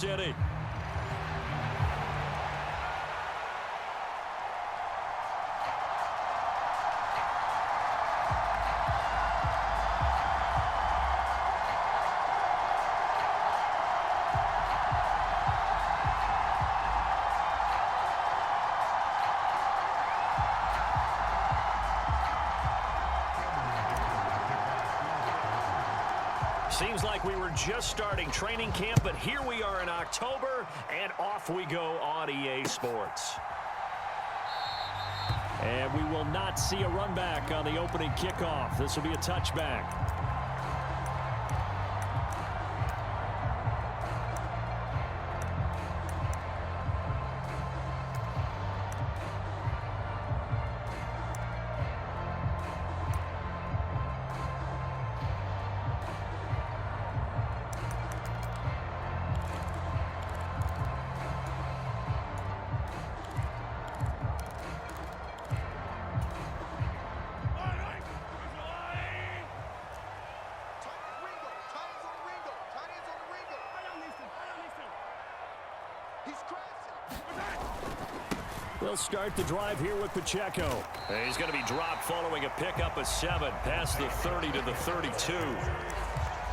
City. Seems like we were just starting training camp, but here we are in October, and off we go on EA Sports. And we will not see a run back on the opening kickoff. This will be a touchback. They'll start the drive here with Pacheco. And he's going to be dropped following a pickup of 7 past the 30 to the 32.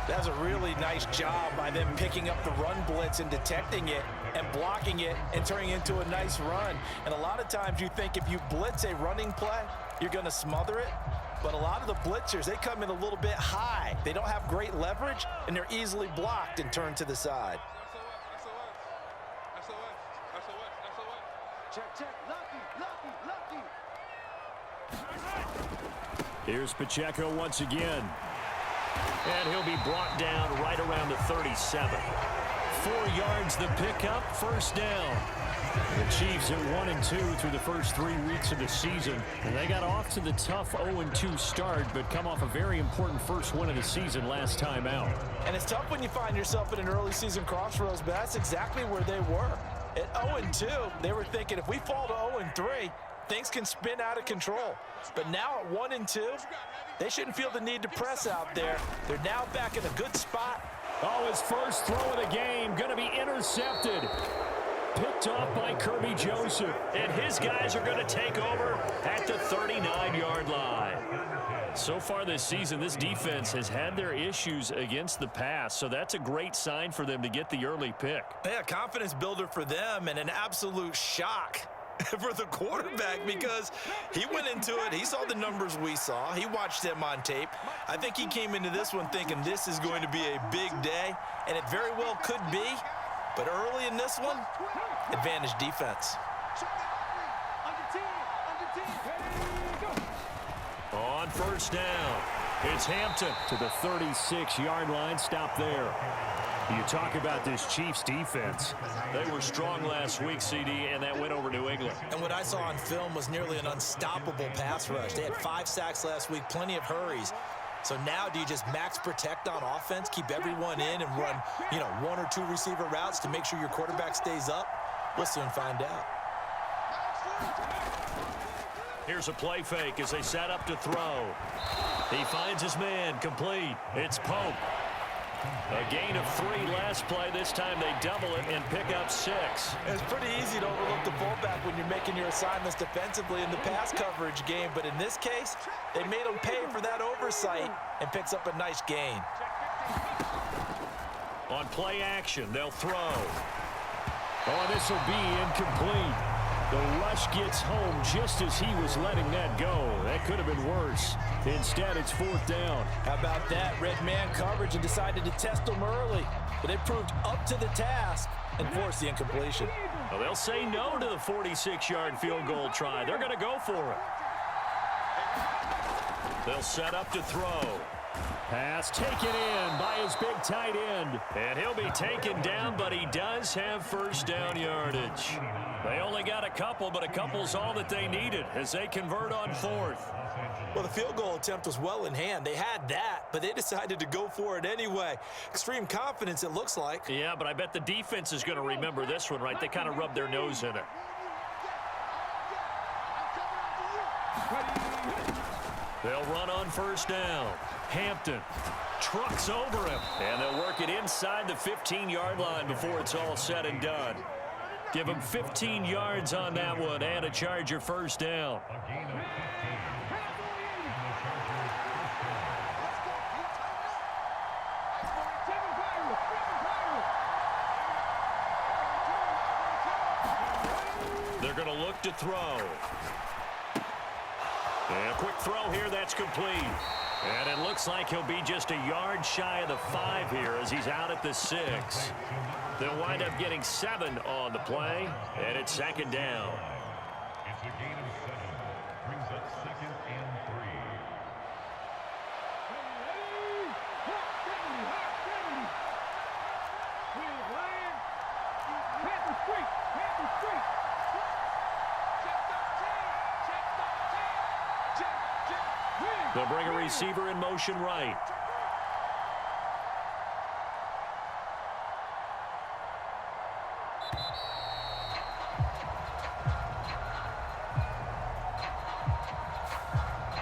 That's a really nice job by them picking up the run blitz and detecting it and blocking it and turning it into a nice run. And a lot of times you think if you blitz a running play, you're going to smother it. But a lot of the blitzers, they come in a little bit high. They don't have great leverage, and they're easily blocked and turned to the side. Here's Pacheco once again. And he'll be brought down right around the 37. 4 yards the pickup, first down. The Chiefs at 1-2 through the first 3 weeks of the season. And they got off to the tough 0-2 start, but come off a very important first win of the season last time out. And it's tough when you find yourself at an early season crossroads, but that's exactly where they were. At 0-2, they were thinking if we fall to 0-3, things can spin out of control. But now at 1-2, they shouldn't feel the need to press out there. They're now back in a good spot. Oh, his first throw of the game going to be intercepted. Picked off by Kirby Joseph. And his guys are going to take over at the 39-yard line. So far this season, this defense has had their issues against the pass, so that's a great sign for them to get the early pick. Yeah, confidence builder for them and an absolute shock for the quarterback because he went into it. He saw the numbers we saw. He watched them on tape. I think he came into this one thinking this is going to be a big day, and it very well could be. But early in this one, advantage defense. On first down, it's Hampton to the 36-yard line. Stop there. You talk about this Chiefs defense. They were strong last week, CD, and that went over New England. And what I saw on film was nearly an unstoppable pass rush. They had 5 sacks last week, plenty of hurries. So now do you just max protect on offense, keep everyone in and run, 1 or 2 receiver routes to make sure your quarterback stays up? We'll soon find out. Here's a play fake as they set up to throw. He finds his man, complete. It's Pope. A gain of 3 last play. This time they double it and pick up 6. It's pretty easy to overlook the fullback when you're making your assignments defensively in the pass coverage game. But in this case, they made him pay for that oversight and picks up a nice gain. On play action, they'll throw. Oh, this will be incomplete. The rush gets home just as he was letting that go. That could have been worse. Instead, it's 4th down. How about that? Red man coverage and decided to test them early. But they proved up to the task and forced the incompletion. Well, they'll say no to the 46-yard field goal try. They're going to go for it. They'll set up to throw. Pass taken in by his big tight end. And he'll be taken down, but he does have first down yardage. They only got a couple, but a couple's all that they needed as they convert on 4th. Well, the field goal attempt was well in hand. They had that, but they decided to go for it anyway. Extreme confidence, it looks like. Yeah, but I bet the defense is going to remember this one, right? They kind of rubbed their nose in it. They'll run on first down. Hampton Trucks over him. And they'll work it inside the 15-yard line before it's all said and done. Give him 15 yards on that one and a Charger first down. They're going to look to throw. And a quick throw here, that's complete. And it looks like he'll be just a yard shy of the 5 here as he's out at the 6. They'll wind up getting 7 on the play, and it's second down. It's a gain of 7. Brings up 2nd and 3. They'll bring a receiver in motion right.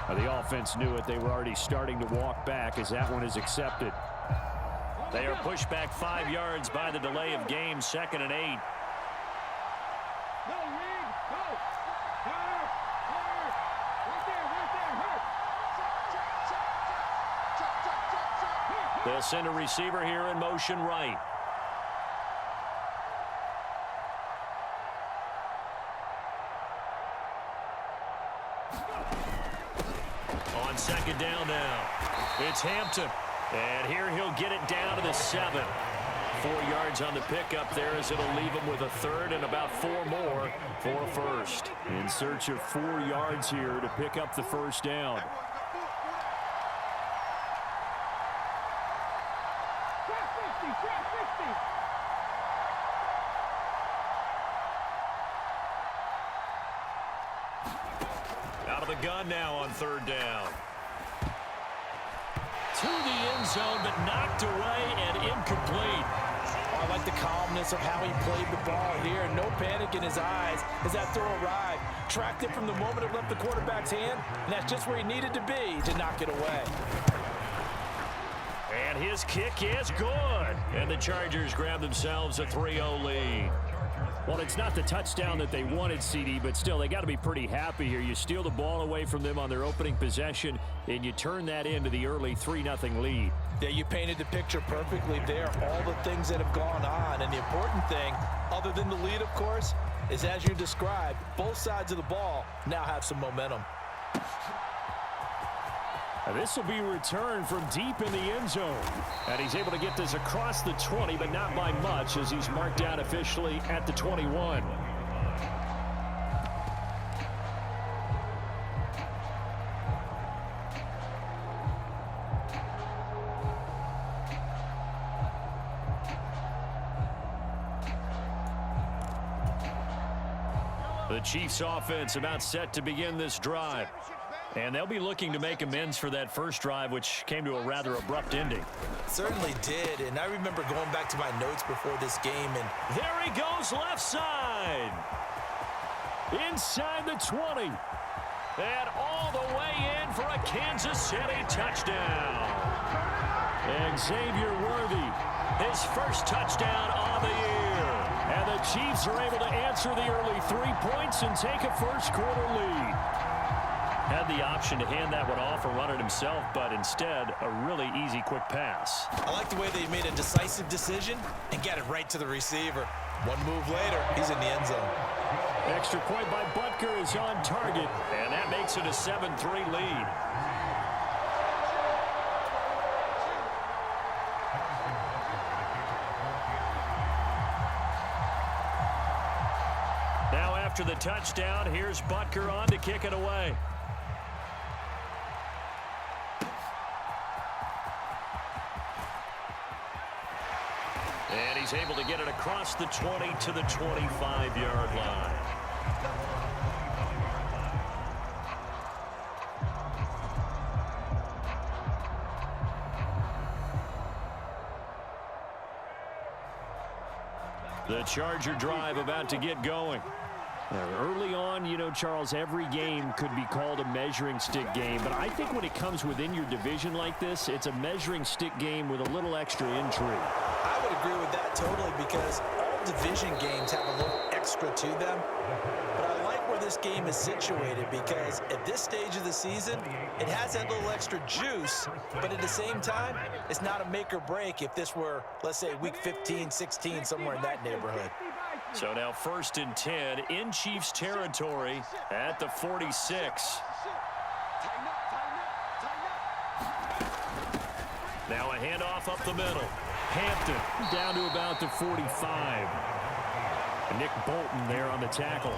The offense knew it. They were already starting to walk back as that one is accepted. They are pushed back 5 yards by the delay of game, 2nd and 8. They'll send a receiver here in motion right. On 2nd down now, it's Hampton. And here he'll get it down to the 7. 4 yards on the pickup there as it'll leave him with a 3rd and about 4 more for a first. In search of 4 yards here to pick up the first down. Out of the gun now on 3rd down. To the end zone, but knocked away and incomplete. Oh, I like the calmness of how he played the ball here. No panic in his eyes as that throw arrived. Tracked it from the moment it left the quarterback's hand, and that's just where he needed to be to knock it away. And his kick is good. And the Chargers grab themselves a 3-0 lead. Well, it's not the touchdown that they wanted, CD, but still, they got to be pretty happy here. You steal the ball away from them on their opening possession, and you turn that into the early 3-0 lead. Yeah, you painted the picture perfectly there. All the things that have gone on, and the important thing, other than the lead, of course, is as you described, both sides of the ball now have some momentum. This will be returned from deep in the end zone. And he's able to get this across the 20, but not by much as he's marked out officially at the 21. The Chiefs offense about set to begin this drive. And they'll be looking to make amends for that first drive, which came to a rather abrupt ending. Certainly did, and I remember going back to my notes before this game, and there he goes left side. Inside the 20. And all the way in for a Kansas City touchdown. And Xavier Worthy, his first touchdown of the year. And the Chiefs are able to answer the early 3 points and take a first-quarter lead. Had the option to hand that one off or run it himself, but instead, a really easy, quick pass. I like the way they made a decisive decision and got it right to the receiver. One move later, he's in the end zone. Extra point by Butker is on target, and that makes it a 7-3 lead. Now after the touchdown, here's Butker on to kick it away. And he's able to get it across the 20 to the 25-yard line. The Charger drive about to get going. Early on, you know, Charles, every game could be called a measuring stick game. But I think when it comes within your division like this, it's a measuring stick game with a little extra intrigue. I would agree with that totally because all division games have a little extra to them. But I like where this game is situated because at this stage of the season, it has that little extra juice. But at the same time, it's not a make or break if this were, let's say, week 15, 16, somewhere in that neighborhood. So now 1st and 10 in Chiefs territory at the 46. Now a handoff up the middle. Hampton down to about the 45. Nick Bolton there on the tackle.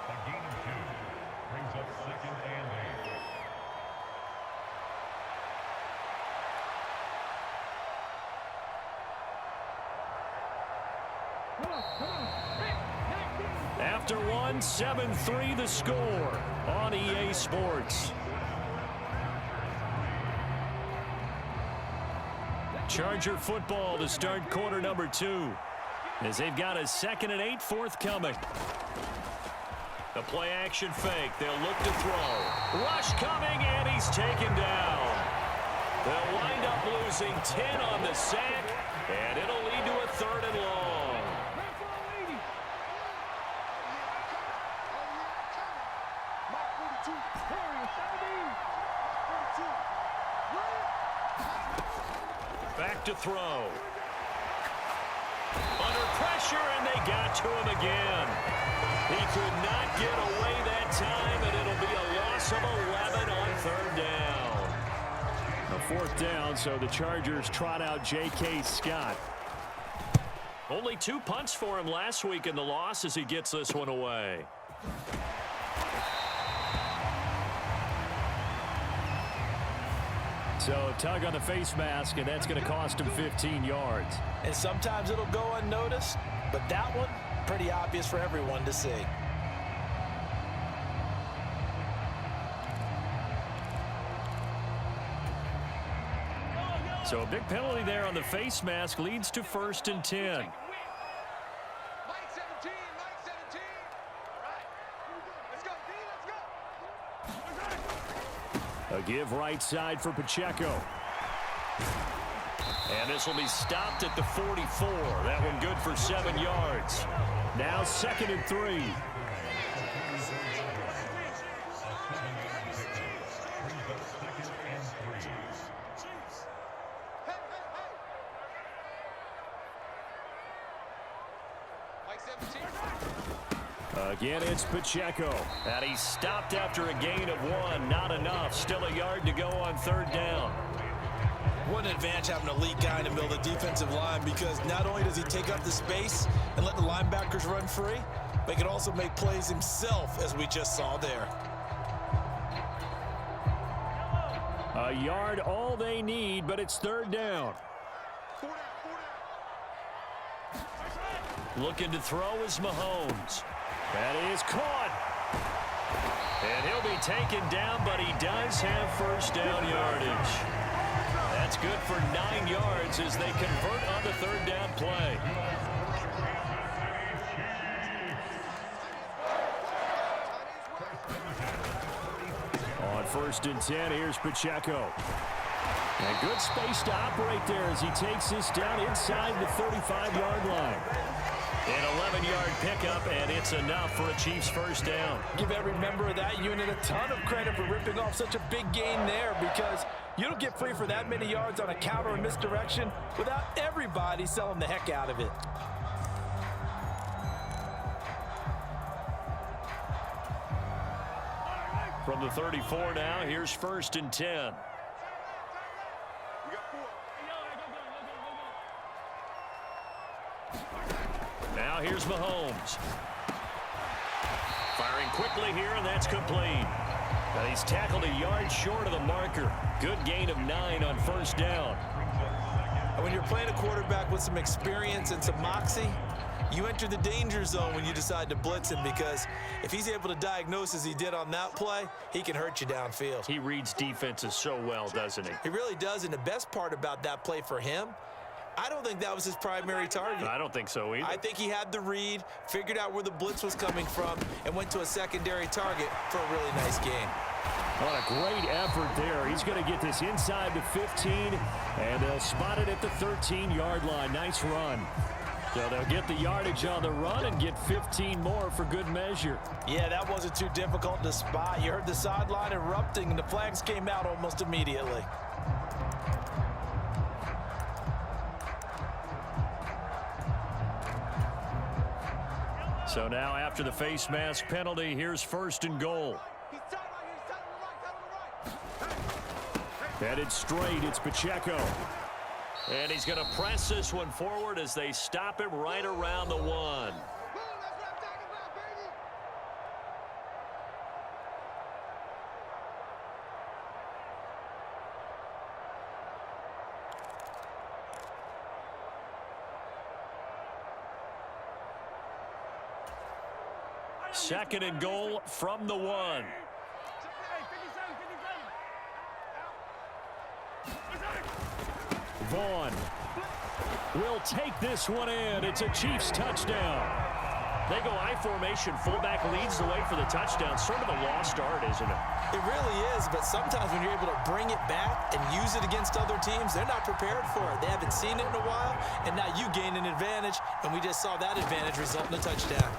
A gain of 2 brings up 2nd and 8. After one, 7-3 the score on EA Sports. Charger football to start quarter number 2. As they've got a 2nd and 8 forthcoming. The play action fake. They'll look to throw. Rush coming, and he's taken down. They'll wind up losing 10 on the sack, and it'll lead to a 3rd and long. Back to throw. Under pressure, and they got to him again. He could not get away that time, and it'll be a loss of 11 on 3rd down. A 4th down, so the Chargers trot out J.K. Scott. Only 2 punts for him last week in the loss as he gets this one away. So tug on the face mask, and that's going to cost him 15 yards. And sometimes it'll go unnoticed, but that one, pretty obvious for everyone to see. So a big penalty there on the face mask leads to 1st and 10. A give right side for Pacheco. And this will be stopped at the 44. That one good for 7 yards. Now 2nd and 3. Again, it's Pacheco. And he stopped after a gain of 1. Not enough. Still a yard to go on 3rd down. What an advantage having an elite guy in the middle of the defensive line because not only does he take up the space and let the linebackers run free, but he can also make plays himself, as we just saw there. A yard all they need, but it's 3rd down. Looking to throw is Mahomes. That is caught. And he'll be taken down, but he does have 1st down yardage. That's good for 9 yards as they convert on the 3rd down play. On 1st and 10, here's Pacheco. And good space to operate there as he takes this down inside the 35-yard line. An 11-yard pickup, and it's enough for a Chiefs 1st down. Give every member of that unit a ton of credit for ripping off such a big gain there because you don't get free for that many yards on a counter or misdirection without everybody selling the heck out of it. From the 34 now, here's 1st and 10. Now here's Mahomes. Firing quickly here, and that's complete. And he's tackled a yard short of the marker. Good gain of 9 on 1st down. When you're playing a quarterback with some experience and some moxie, you enter the danger zone when you decide to blitz him because if he's able to diagnose as he did on that play, he can hurt you downfield. He reads defenses so well, doesn't he? He really does, and the best part about that play for him I don't think that was his primary target. I don't think so either. I think he had the read, figured out where the blitz was coming from, and went to a secondary target for a really nice gain. What a great effort there. He's going to get this inside the 15, and they'll spot it at the 13-yard line. Nice run. So they'll get the yardage on the run and get 15 more for good measure. Yeah, that wasn't too difficult to spot. You heard the sideline erupting, and the flags came out almost immediately. So now after the face mask penalty, here's 1st and goal. Headed straight, it's Pacheco. And he's going to press this one forward as they stop him right around the 1. Second and goal from the 1. Vaughn will take this one in. It's a Chiefs touchdown. They go I formation. Fullback leads the way for the touchdown. Sort of a lost art, isn't it? It really is, but sometimes when you're able to bring it back and use it against other teams, they're not prepared for it. They haven't seen it in a while, and now you gain an advantage, and we just saw that advantage result in a touchdown.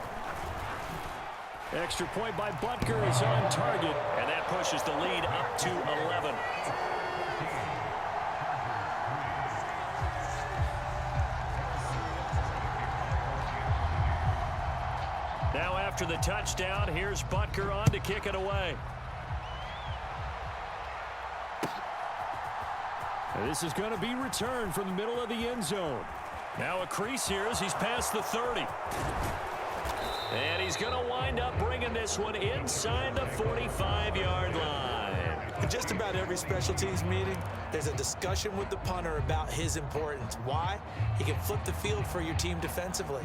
Extra point by Butker is on target, and that pushes the lead up to 11. Now after the touchdown, here's Butker on to kick it away. This is going to be returned from the middle of the end zone. Now a crease here as he's past the 30. And he's going to wind up bringing this one inside the 45-yard line. In just about every special teams meeting, there's a discussion with the punter about his importance. Why? He can flip the field for your team defensively,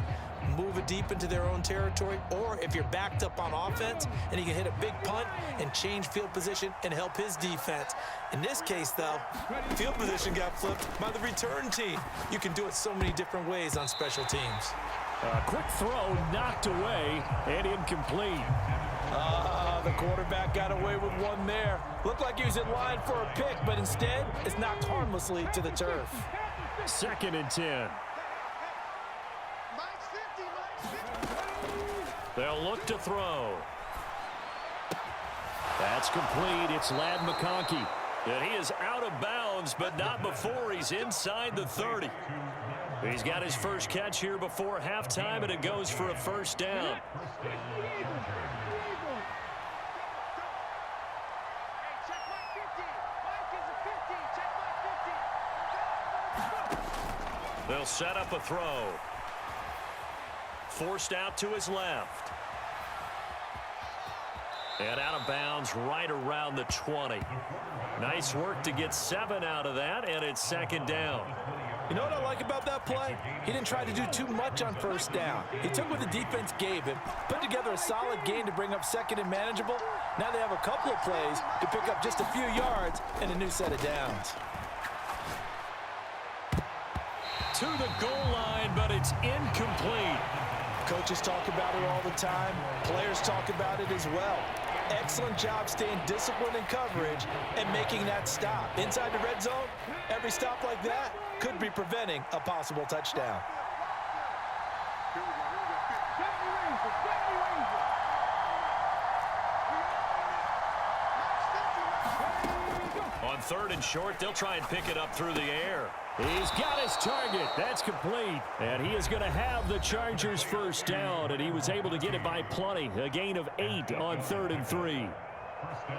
move it deep into their own territory, or if you're backed up on offense, and he can hit a big punt and change field position and help his defense. In this case, though, field position got flipped by the return team. You can do it so many different ways on special teams. A quick throw knocked away and incomplete. The quarterback got away with one there. Looked like he was in line for a pick, but instead, it's knocked harmlessly to the turf. 2nd and 10. They'll look to throw. That's complete. It's Ladd McConkey. And he is out of bounds, but not before he's inside the 30. He's got his first catch here before halftime, and it goes for a 1st down. They'll set up a throw. Forced out to his left. And out of bounds right around the 20. Nice work to get 7 out of that, and it's 2nd down. You know what I like about that play? He didn't try to do too much on 1st down. He took what the defense gave him, put together a solid gain to bring up 2nd and manageable. Now they have a couple of plays to pick up just a few yards and a new set of downs. To the goal line, but it's incomplete. Coaches talk about it all the time. Players talk about it as well. Excellent job staying disciplined in coverage and making that stop. Inside the red zone, every stop like that could be preventing a possible touchdown. On 3rd and short, they'll try and pick it up through the air. He's got his target. That's complete. And he is going to have the Chargers' 1st down, and he was able to get it by plenty. A gain of 8 on 3rd and 3.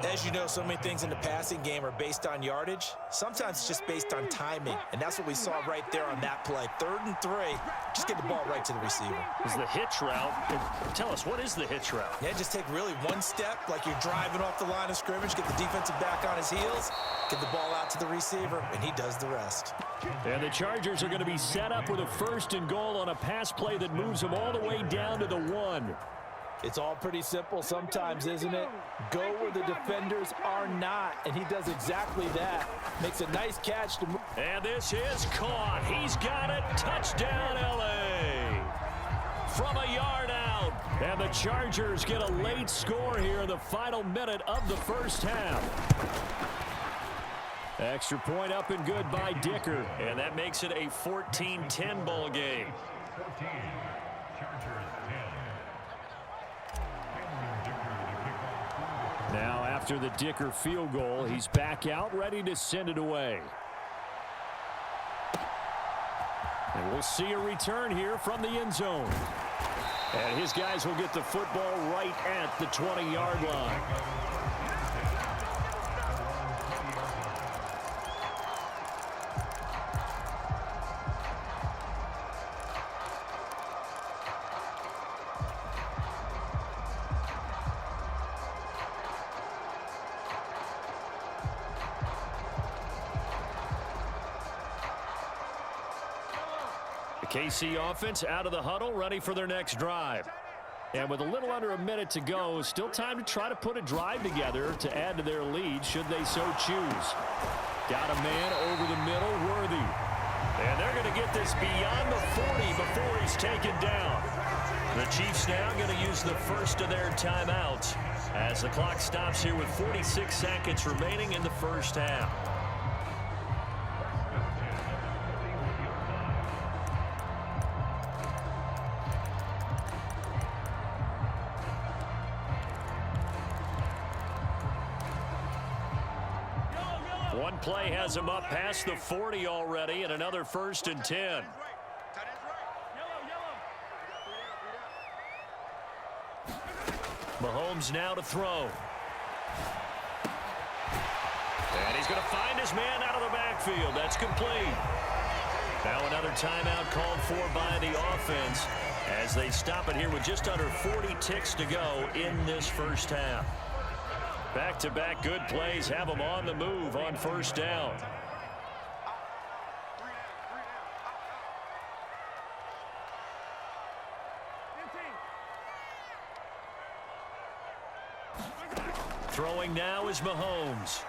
As you know, so many things in the passing game are based on yardage. Sometimes it's just based on timing, and that's what we saw right there on that play. 3rd and 3, just get the ball right to the receiver. Is the hitch route. Tell us, what is the hitch route? Yeah, just take really one step like you're driving off the line of scrimmage, get the defensive back on his heels, get the ball out to the receiver, and he does the rest. And the Chargers are going to be set up with a 1st and goal on a pass play that moves them all the way down to the 1. It's all pretty simple sometimes, isn't it? Go where the defenders are not, and he does exactly that. Makes a nice catch to move. And this is caught. He's got it. Touchdown, L.A. From a yard out. And the Chargers get a late score here in the final minute of the first half. Extra point up and good by Dicker. And that makes it a 14-10 ball game. 14, Chargers 10. Now after the Dicker field goal, he's back out ready to send it away. And we'll see a return here from the end zone. And his guys will get the football right at the 20-yard line. KC offense out of the huddle, ready for their next drive. And with a little under a minute to go, still time to try to put a drive together to add to their lead should they so choose. Got a man over the middle, Worthy. And they're going to get this beyond the 40 before he's taken down. The Chiefs now going to use the first of their timeouts as the clock stops here with 46 seconds remaining in the first half. One play has him up past the 40 already, and another 1st and 10. Mahomes now to throw. And he's going to find his man out of the backfield. That's complete. Now another timeout called for by the offense as they stop it here with just under 40 ticks to go in this first half. Back-to-back good plays have them on the move on first down. Throwing now is Mahomes.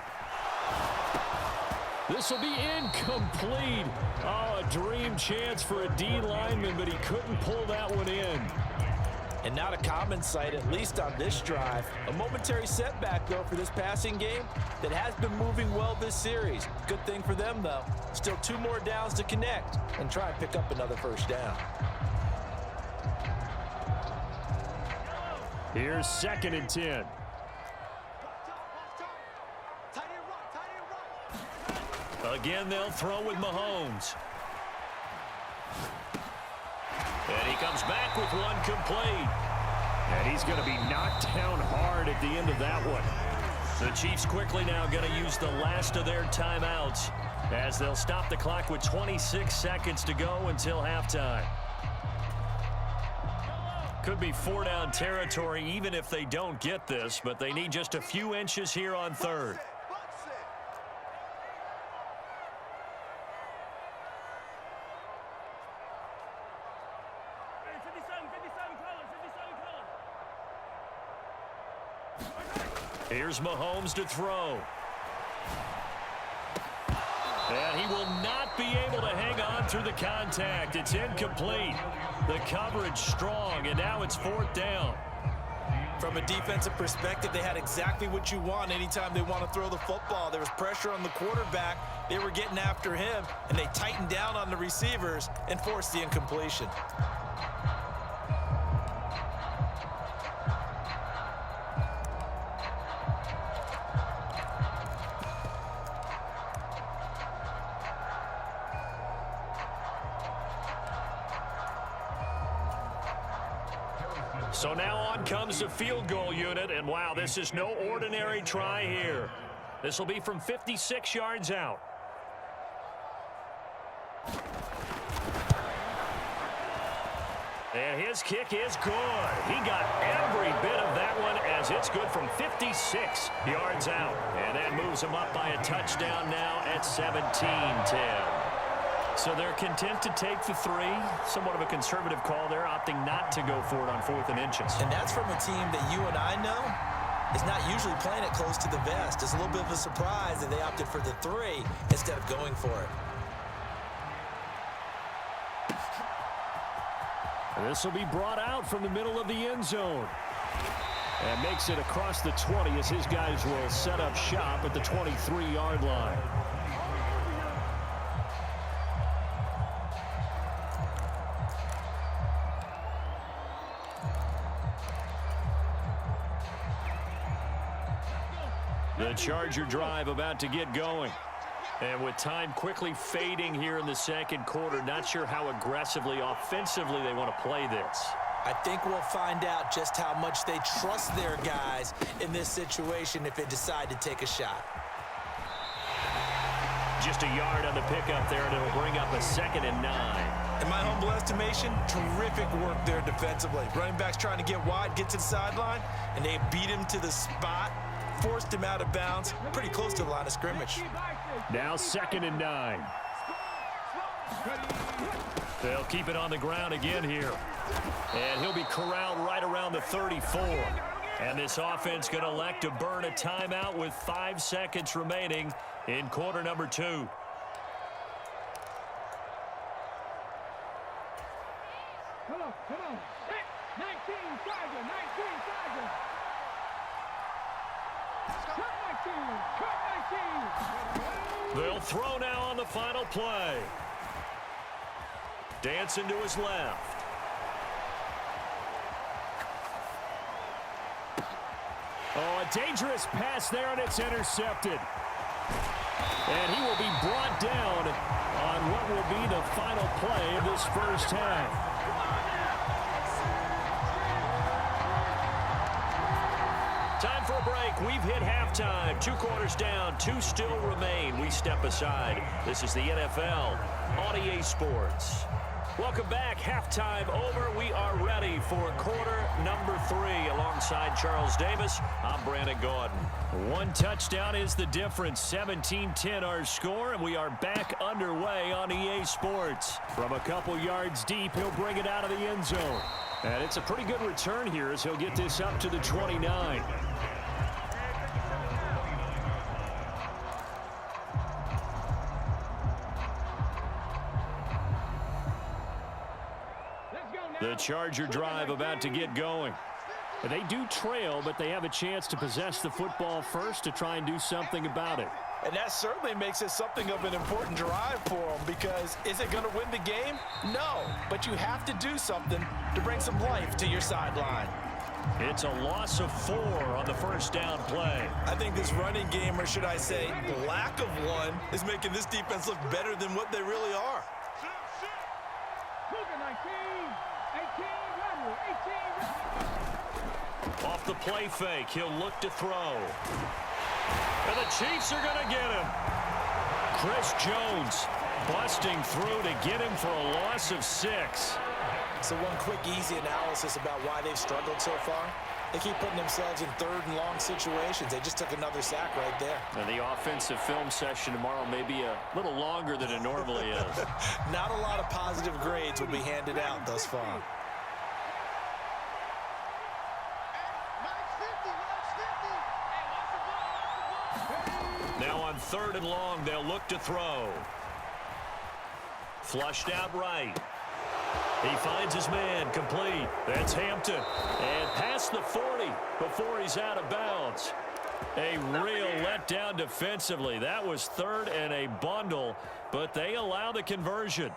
This will be incomplete. Oh, a dream chance for a D lineman, but he couldn't pull that one in. And not a common sight, at least on this drive. A momentary setback, though, for this passing game that has been moving well this series. Good thing for them, though. Still 2 more downs to connect and try and pick up another first down. Here's 2nd and 10. Again, they'll throw with Mahomes. And he comes back with one complete. And he's going to be knocked down hard at the end of that one. The Chiefs quickly now going to use the last of their timeouts as they'll stop the clock with 26 seconds to go until halftime. Could be 4-down territory even if they don't get this, but they need just a few inches here on 3rd. Here's Mahomes to throw. And he will not be able to hang on through the contact. It's incomplete. The coverage strong, and now it's 4th down. From a defensive perspective, they had exactly what you want anytime they want to throw the football. There was pressure on the quarterback. They were getting after him, and they tightened down on the receivers and forced the incompletion. So now on comes the field goal unit, and wow, this is no ordinary try here. This will be from 56 yards out. And his kick is good. He got every bit of that one as it's good from 56 yards out. And that moves him up by a touchdown now at 17-10. So they're content to take the 3. Somewhat of a conservative call there, opting not to go for it on 4th and inches. And that's from a team that you and I know is not usually playing it close to the vest. It's a little bit of a surprise that they opted for the 3 instead of going for it. This will be brought out from the middle of the end zone. And makes it across the 20 as his guys will set up shop at the 23-yard line. The Charger drive about to get going. And with time quickly fading here in the second quarter, not sure how aggressively, offensively they want to play this. I think we'll find out just how much they trust their guys in this situation if they decide to take a shot. Just a yard on the pickup there, and it'll bring up a 2nd and 9. In my humble estimation, terrific work there defensively. Running back's trying to get wide, get to the sideline, and they beat him to the spot, forced him out of bounds, pretty close to the line of scrimmage. Now 2nd and 9. They'll keep it on the ground again here. And he'll be corralled right around the 34. And this offense going to elect to burn a timeout with 5 seconds remaining in quarter number 2. Come on, come on. 19, Charger, 19, Charger. Cut 19, cut 19. They'll throw now on the final play. Dancing to his left. Oh, a dangerous pass there, and it's intercepted. And he will be brought down on what will be the final play of this first half. Time for a break. We've hit halftime. 2 quarters down, 2 still remain. We step aside. This is the NFL on EA Sports. Welcome back. Halftime over. We are ready for quarter number 3. Alongside Charles Davis, I'm Brandon Gaudin. 1 touchdown is the difference. 17-10 our score, and we are back underway on EA Sports. From a couple yards deep, he'll bring it out of the end zone. And it's a pretty good return here as he'll get this up to the 29. The Charger drive about to get going. They do trail, but they have a chance to possess the football first to try and do something about it. And that certainly makes it something of an important drive for them, because is it going to win the game? No, but you have to do something to bring some life to your sideline. It's a loss of 4 on the first down play. I think this running game, or should I say lack of one, is making this defense look better than what they really are. Cougar 19, 18, level, 18. Off the play fake, he'll look to throw. And the Chiefs are going to get him. Chris Jones busting through to get him for a loss of 6. So one quick, easy analysis about why they've struggled so far. They keep putting themselves in 3rd and long situations. They just took another sack right there. And the offensive film session tomorrow may be a little longer than it normally is. Not a lot of positive grades will be handed out thus far. Now on 3rd and long, they'll look to throw. Flushed out right. He finds his man, complete. That's Hampton. And past the 40 before he's out of bounds. A real letdown defensively. That was 3rd and a bundle, but they allow the conversion.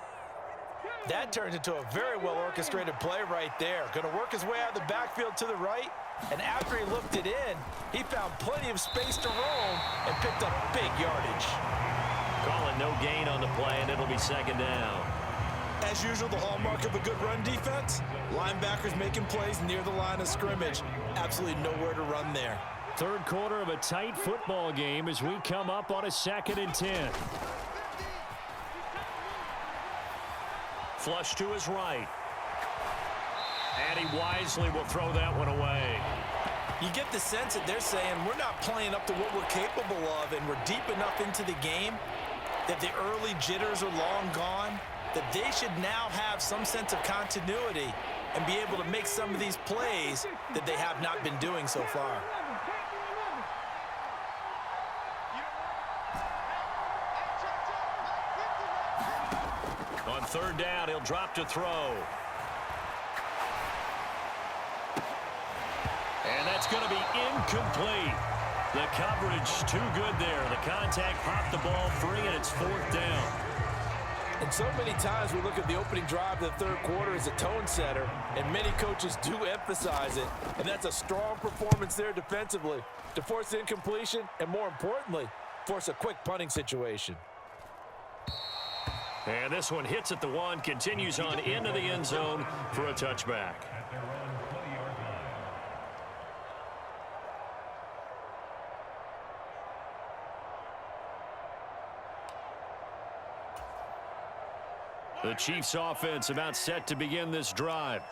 That turned into a very well-orchestrated play right there. Going to work his way out of the backfield to the right, and after he looked it in, he found plenty of space to roam and picked up big yardage. Calling no gain on the play, and it'll be 2nd down. As usual, the hallmark of a good run defense, linebackers making plays near the line of scrimmage. Absolutely nowhere to run there. 3rd quarter of a tight football game as we come up on a 2nd and 10. Flush to his right. And he wisely will throw that one away. You get the sense that they're saying we're not playing up to what we're capable of, and we're deep enough into the game that the early jitters are long gone, that they should now have some sense of continuity and be able to make some of these plays that they have not been doing so far. On third down, he'll drop to throw. And that's going to be incomplete. The coverage too good there. The contact popped the ball free, and it's fourth down. And so many times we look at the opening drive of the third quarter as a tone setter, and many coaches do emphasize it. And that's a strong performance there defensively to force incompletion and, more importantly, force a quick punting situation. And this one hits at the one, continues on into the end zone for a touchback. The Chiefs offense about set to begin this drive.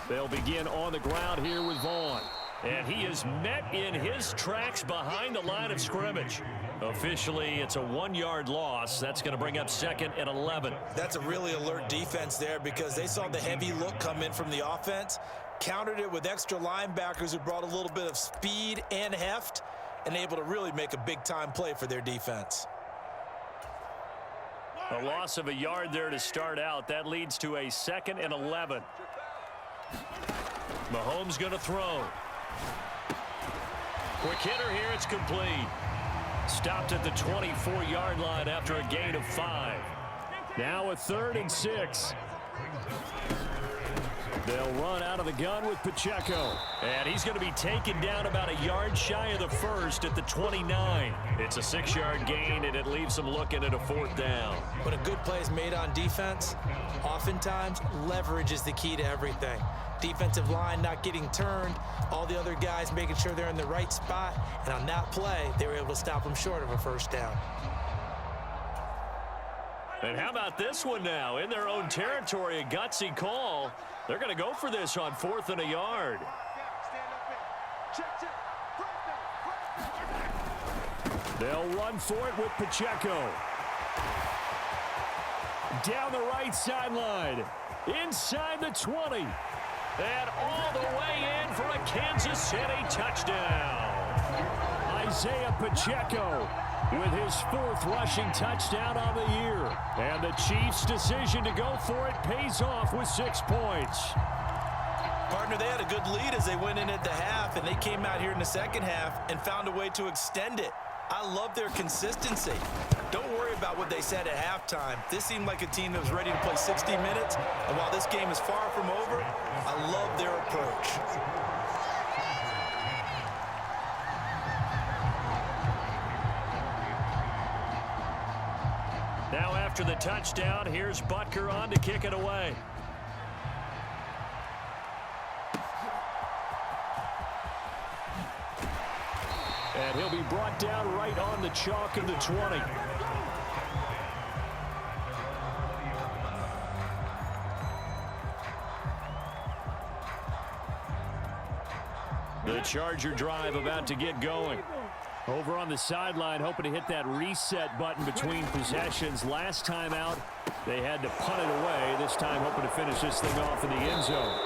They'll begin on the ground here with Vaughn. And he is met in his tracks behind the line of scrimmage. Officially, it's a 1-yard loss. That's going to bring up 2nd and 11. That's a really alert defense there because they saw the heavy look come in from the offense, countered it with extra linebackers who brought a little bit of speed and heft, and able to really make a big-time play for their defense. A loss of a yard there to start out. That leads to a 2nd and 11. Mahomes going to throw. Quick hitter here, it's complete. Stopped at the 24-yard line after a gain of 5. Now a 3rd and 6. They'll run out of the gun with Pacheco. And he's going to be taken down about a yard shy of the first at the 29. It's a 6-yard gain, and it leaves them looking at a 4th down. When a good play is made on defense, oftentimes leverage is the key to everything. Defensive line not getting turned, all the other guys making sure they're in the right spot, and on that play, they were able to stop them short of a 1st down. And how about this one now? In their own territory, a gutsy call. They're going to go for this on 4th and a yard. They'll run for it with Pacheco. Down the right sideline. Inside the 20. And all the way in for a Kansas City touchdown. Isaiah Pacheco with his 4th rushing touchdown on the year. And the Chiefs' decision to go for it pays off with 6 points. Partner, they had a good lead as they went in at the half, and they came out here in the second half and found a way to extend it. I love their consistency. Don't worry about what they said at halftime. This seemed like a team that was ready to play 60 minutes, and while this game is far from over, I love their approach. Now after the touchdown, here's Butker on to kick it away. And he'll be brought down right on the chalk of the 20. The Charger drive about to get going. Over on the sideline, hoping to hit that reset button between possessions. Last time out, they had to punt it away. This time, hoping to finish this thing off in the end zone.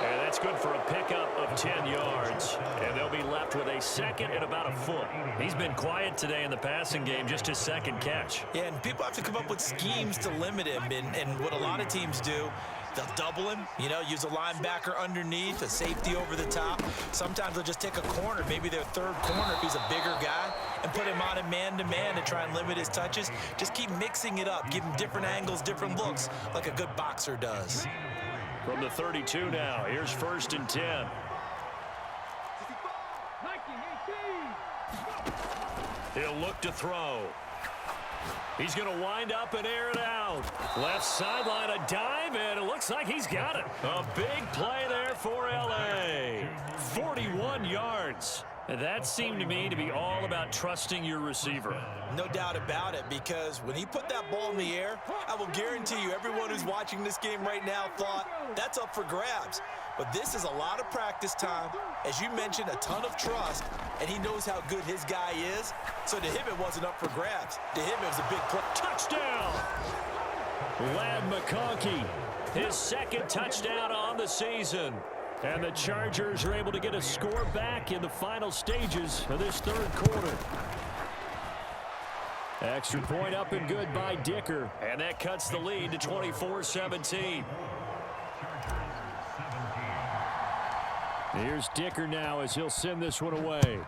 And that's good for a pickup of 10 yards. And they'll be left with a 2nd and about a foot. He's been quiet today in the passing game, just his 2nd catch. Yeah, and people have to come up with schemes to limit him. And what a lot of teams do, they'll double him, use a linebacker underneath, a safety over the top. Sometimes they'll just take a corner, maybe their 3rd corner if he's a bigger guy, and put him on a man-to-man to try and limit his touches. Just keep mixing it up, give him different angles, different looks, like a good boxer does. From the 32 now, here's 1st and 10. He'll look to throw. He's going to wind up and air it out. Left sideline, a dive, and it looks like he's got it. A big play there for L.A. 41 yards. That seemed to me to be all about trusting your receiver. No doubt about it, because when he put that ball in the air, I will guarantee you everyone who's watching this game right now thought that's up for grabs. But this is a lot of practice time. As you mentioned, a ton of trust, and he knows how good his guy is. So to him, it wasn't up for grabs. To him, it was a big play. Touchdown! Lad McConkey, his second touchdown on the season. And the Chargers are able to get a score back in the final stages of this third quarter. Extra point up and good by Dicker. And that cuts the lead to 24-17. Here's Dicker now as he'll send this one away.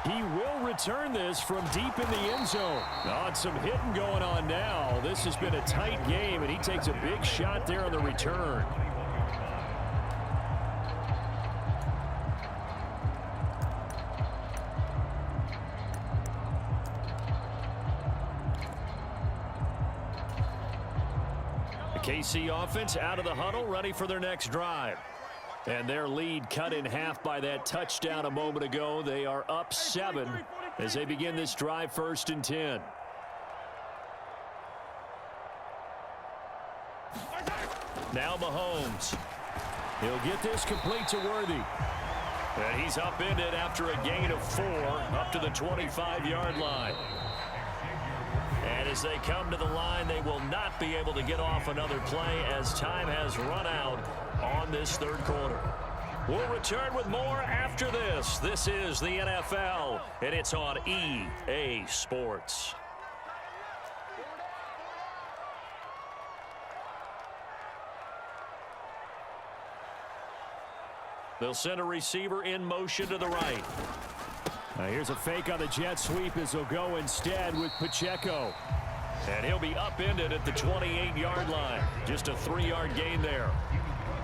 He will return this from deep in the end zone. Oh, some hitting going on now. This has been a tight game, and he takes a big shot there on the return. The KC offense out of the huddle, ready for their next drive. And their lead cut in half by that touchdown a moment ago. They are up 7 as they begin this drive, 1st and 10. Now Mahomes. He'll get this complete to Worthy. And he's upended after a gain of 4 up to the 25-yard line. And as they come to the line, they will not be able to get off another play as time has run out on this third quarter. We'll return with more after this. This is the NFL, and it's on EA Sports. They'll send a receiver in motion to the right. Now here's a fake on the jet sweep as they'll go instead with Pacheco. And he'll be upended at the 28-yard line. Just a 3-yard gain there.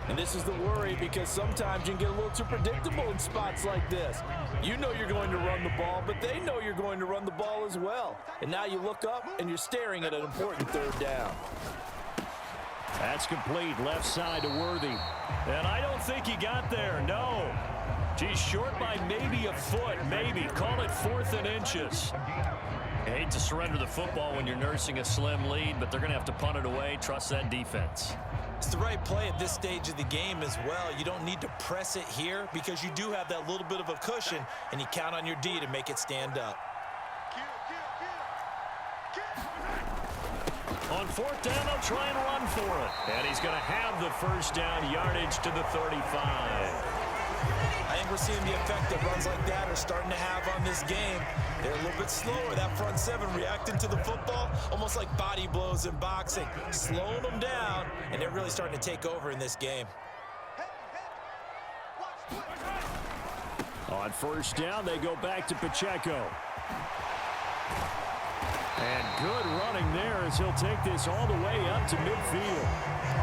And this is the worry, because sometimes you can get a little too predictable in spots like this. You know you're going to run the ball, but they know you're going to run the ball as well. And now you look up and you're staring at an important 3rd down. That's complete, left side to Worthy. And I don't think he got there, no. He's short by maybe a foot, maybe. Call it 4th and inches. You hate to surrender the football when you're nursing a slim lead, but they're going to have to punt it away. Trust that defense. It's the right play at this stage of the game as well. You don't need to press it here because you do have that little bit of a cushion, and you count on your D to make it stand up. On 4th down, they'll try and run for it. And he's going to have the 1st down, yardage to the 35. I think we're seeing the effect that runs like that are starting to have on this game. They're a little bit slower. That front 7 reacting to the football, almost like body blows in boxing, slowing them down, and they're really starting to take over in this game. On 1st down, they go back to Pacheco. And good running there as he'll take this all the way up to midfield.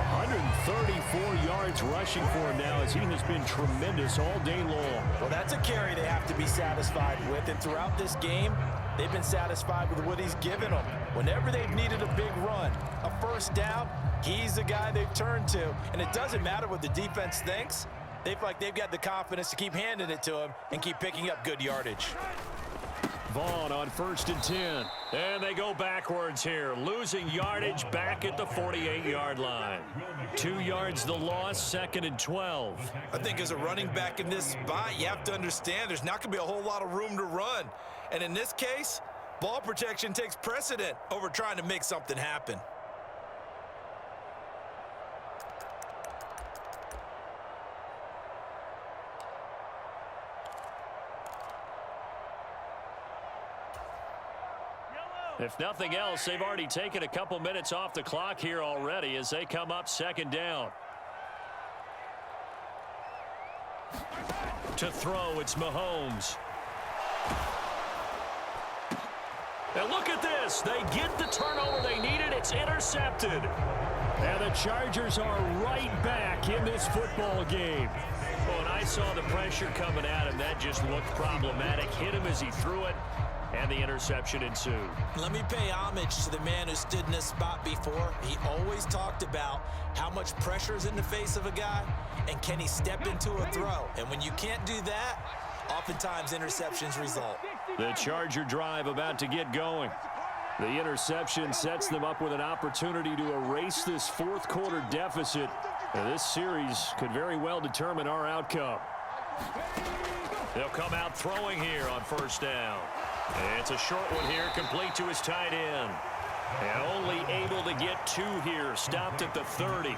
134 yards rushing for him now as he has been tremendous all day long. Well, that's a carry they have to be satisfied with. And throughout this game, they've been satisfied with what he's given them. Whenever they've needed a big run, a 1st down, he's the guy they've turned to. And it doesn't matter what the defense thinks. They feel like they've got the confidence to keep handing it to him and keep picking up good yardage. Vaughn on 1st and 10. And they go backwards here, losing yardage back at the 48-yard line. 2 yards the loss, 2nd and 12. I think as a running back in this spot, you have to understand there's not going to be a whole lot of room to run. And in this case, ball protection takes precedent over trying to make something happen. If nothing else, they've already taken a couple minutes off the clock here already as they come up 2nd down. To throw, it's Mahomes. And look at this. They get the turnover they needed. It's intercepted. And the Chargers are right back in this football game. Well, when I saw the pressure coming at him, that just looked problematic. Hit him as he threw it, and the interception ensued. Let me pay homage to the man who stood in this spot before. He always talked about how much pressure is in the face of a guy, and can he step into a throw. And when you can't do that, oftentimes interceptions result. The Charger drive about to get going. The interception sets them up with an opportunity to erase this fourth quarter deficit. Now, this series could very well determine our outcome. They'll come out throwing here on first down. It's a short one here, complete to his tight end. And only able to get 2 here, stopped at the 30.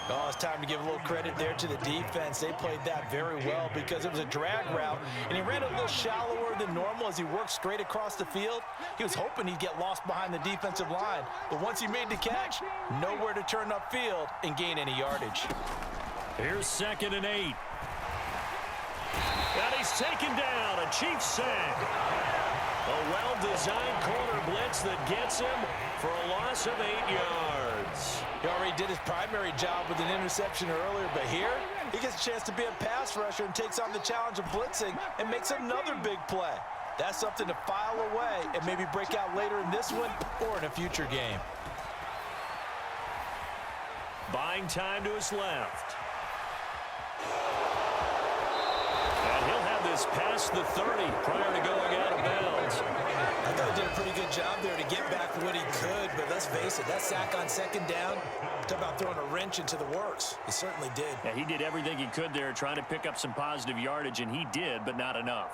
Oh, it's time to give a little credit there to the defense. They played that very well because it was a drag route, and he ran a little shallower than normal as he worked straight across the field. He was hoping he'd get lost behind the defensive line, but once he made the catch, nowhere to turn upfield and gain any yardage. Here's 2nd and 8. And he's taken down, a Chiefs sack. A well-designed corner blitz that gets him for a loss of 8 yards. He already did his primary job with an interception earlier, but here he gets a chance to be a pass rusher and takes on the challenge of blitzing and makes another big play. That's something to file away and maybe break out later in this one or in a future game. Buying time to his left. And he'll have this past the 30 prior to going out of bounds. I thought he did a pretty good job there to get back what he could, but let's face it, that sack on 2nd down, talk about throwing a wrench into the works. He certainly did. Yeah, he did everything he could there trying to pick up some positive yardage, and he did, but not enough.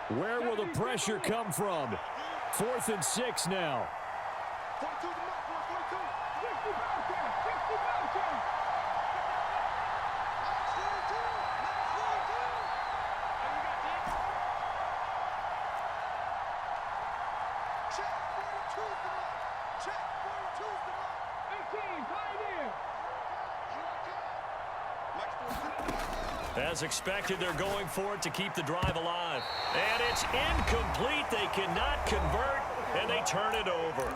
Where will the pressure come from? 4th and 6 now. As expected, they're going for it to keep the drive alive. And it's incomplete. They cannot convert, and they turn it over.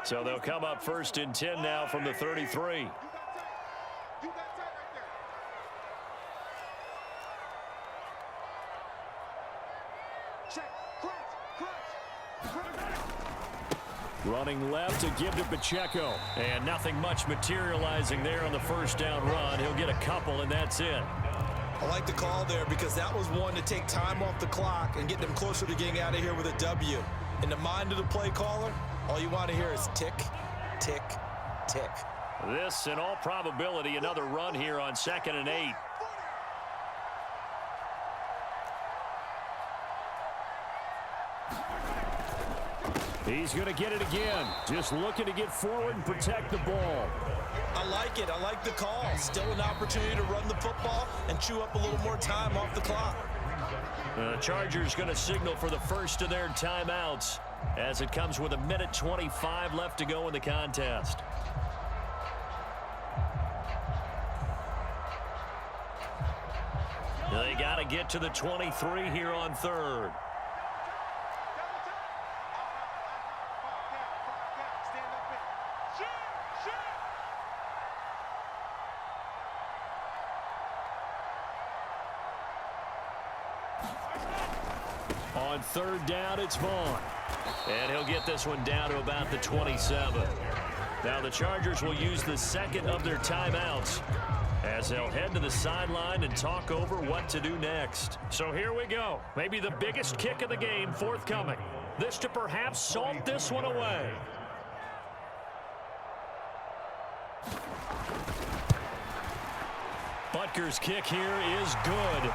So they'll come up 1st and 10 now from the 33. Running left to give to Pacheco. And nothing much materializing there on the first down run. He'll get a couple, and that's it. I like the call there because that was one to take time off the clock and get them closer to getting out of here with a W. In the mind of the play caller, all you want to hear is tick, tick, tick. This, in all probability, another run here on 2nd and 8. He's going to get it again. Just looking to get forward and protect the ball. I like it. I like the call. Still an opportunity to run the football and chew up a little more time off the clock. The Chargers going to signal for the first of their timeouts as it comes with 1:25 left to go in the contest. They got to get to the 23 here on 3rd. On 3rd down, it's Vaughn. And he'll get this one down to about the 27. Now the Chargers will use the 2nd of their timeouts as they'll head to the sideline and talk over what to do next. So here we go. Maybe the biggest kick of the game forthcoming. This to perhaps salt this one away. Butker's kick here is good.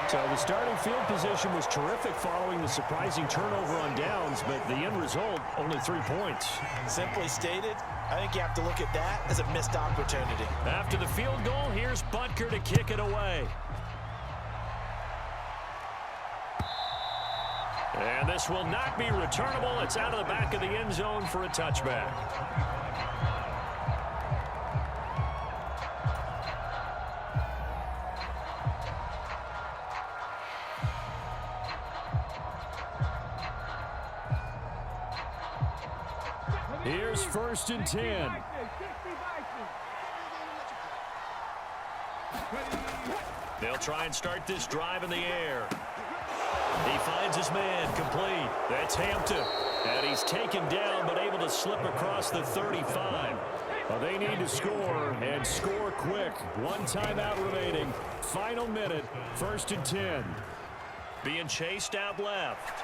So the starting field position was terrific following the surprising turnover on downs, but the end result, only 3 points. Simply stated, I think you have to look at that as a missed opportunity. After the field goal, here's Butker to kick it away. And this will not be returnable. It's out of the back of the end zone for a touchback. Here's 1st and 10. They'll try and start this drive in the air. He finds his man, complete. That's Hampton. And he's taken down, but able to slip across the 35. Well, they need to score, and score quick. 1 timeout remaining. Final minute, 1st and 10. Being chased out left.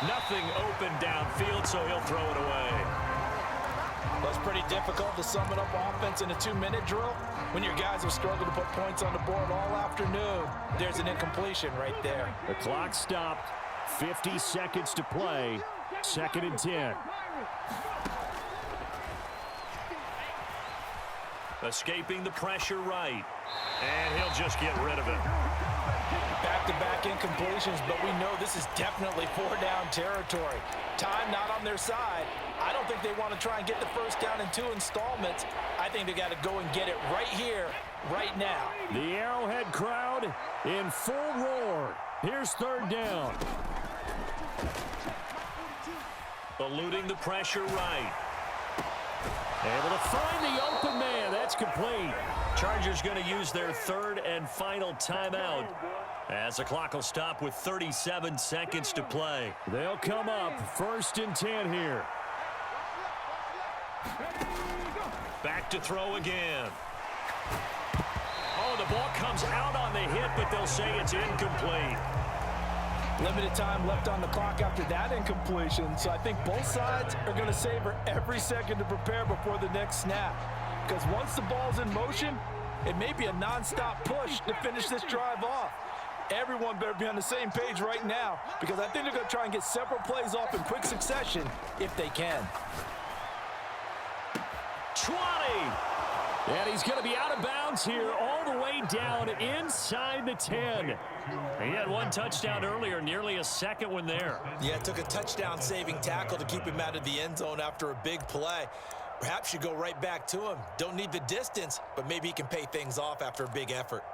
Nothing open downfield, so he'll throw it away. Well, it's pretty difficult to sum it up offense in a 2-minute drill when your guys have struggled to put points on the board all afternoon. There's an incompletion right there. The clock stopped. 50 seconds to play. 2nd and 10. Escaping the pressure right. And he'll just get rid of it. Back-to-back incompletions, but we know this is definitely 4-down territory. Time not on their side. I don't think they want to try and get the first down in 2 installments. I think they got to go and get it right here, right now. The Arrowhead crowd in full roar. Here's 3rd down. Eluding the pressure right. Able to find the open man. That's complete. Chargers going to use their 3rd and final timeout as the clock will stop with 37 seconds to play. They'll come up 1st and 10 here. Back to throw again. Oh, the ball comes out on the hit, but they'll say it's incomplete. Limited time left on the clock after that incompletion, so I think both sides are going to savor every second to prepare before the next snap. Because once the ball's in motion, it may be a non-stop push to finish this drive off. Everyone better be on the same page right now, because I think they're going to try and get several plays off in quick succession if they can. 20. And he's going to be out of bounds here all the way down inside the 10. He had 1 touchdown earlier, nearly a 2nd one there. Yeah, it took a touchdown-saving tackle to keep him out of the end zone after a big play. Perhaps you go right back to him. Don't need the distance, but maybe he can pay things off after a big effort.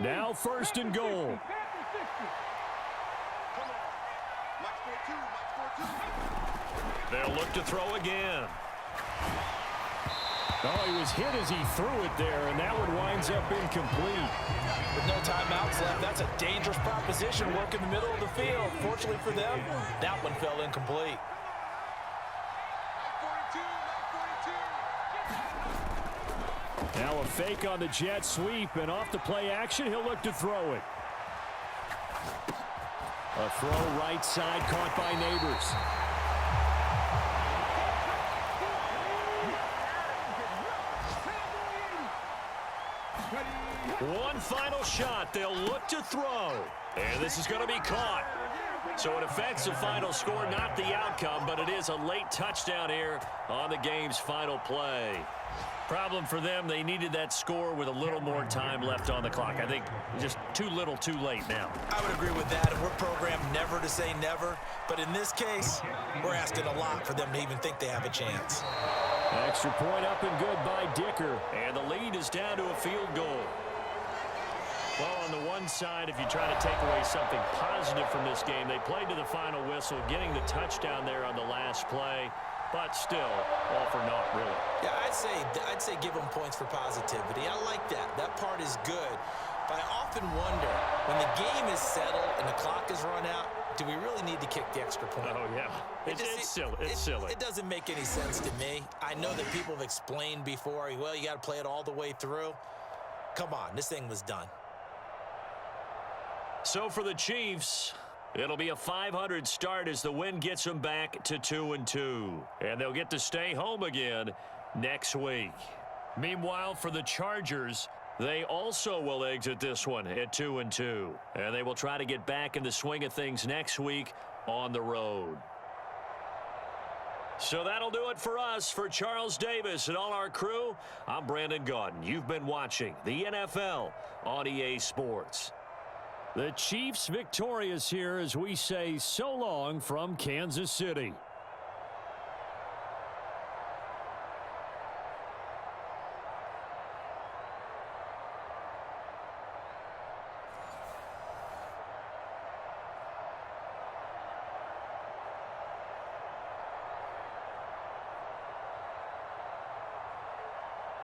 Now 1st and goal. They'll look to throw again. Oh, he was hit as he threw it there, and that one winds up incomplete. With no timeouts left, that's a dangerous proposition. Work in the middle of the field. Fortunately for them, that one fell incomplete. Now a fake on the jet sweep, and off the play action, he'll look to throw it. A throw right side caught by Neighbors. One final shot. They'll look to throw. And this is going to be caught. So it affects the final score, not the outcome, but it is a late touchdown here on the game's final play. Problem for them, they needed that score with a little more time left on the clock. I think just too little, too late now. I would agree with that, and we're programmed never to say never. But in this case, we're asking a lot for them to even think they have a chance. Extra point up and good by Dicker. And the lead is down to a field goal. Well, on the one side, if you try to take away something positive from this game, they played to the final whistle, getting the touchdown there on the last play. But still, all for naught, really. Yeah, I'd say give them points for positivity. I like that. That part is good. But I often wonder, when the game is settled and the clock is run out, do we really need to kick the extra point? Oh, yeah. It's silly. It's silly. It doesn't make any sense to me. I know that people have explained before, well, you got to play it all the way through. Come on, this thing was done. So for the Chiefs, it'll be a .500 start as the win gets them back to 2-2. And they'll get to stay home again next week. Meanwhile, for the Chargers, they also will exit this one at 2-2. And they will try to get back in the swing of things next week on the road. So that'll do it for us. For Charles Davis and all our crew, I'm Brandon Gaudin. You've been watching the NFL on EA Sports. The Chiefs victorious here as we say so long from Kansas City.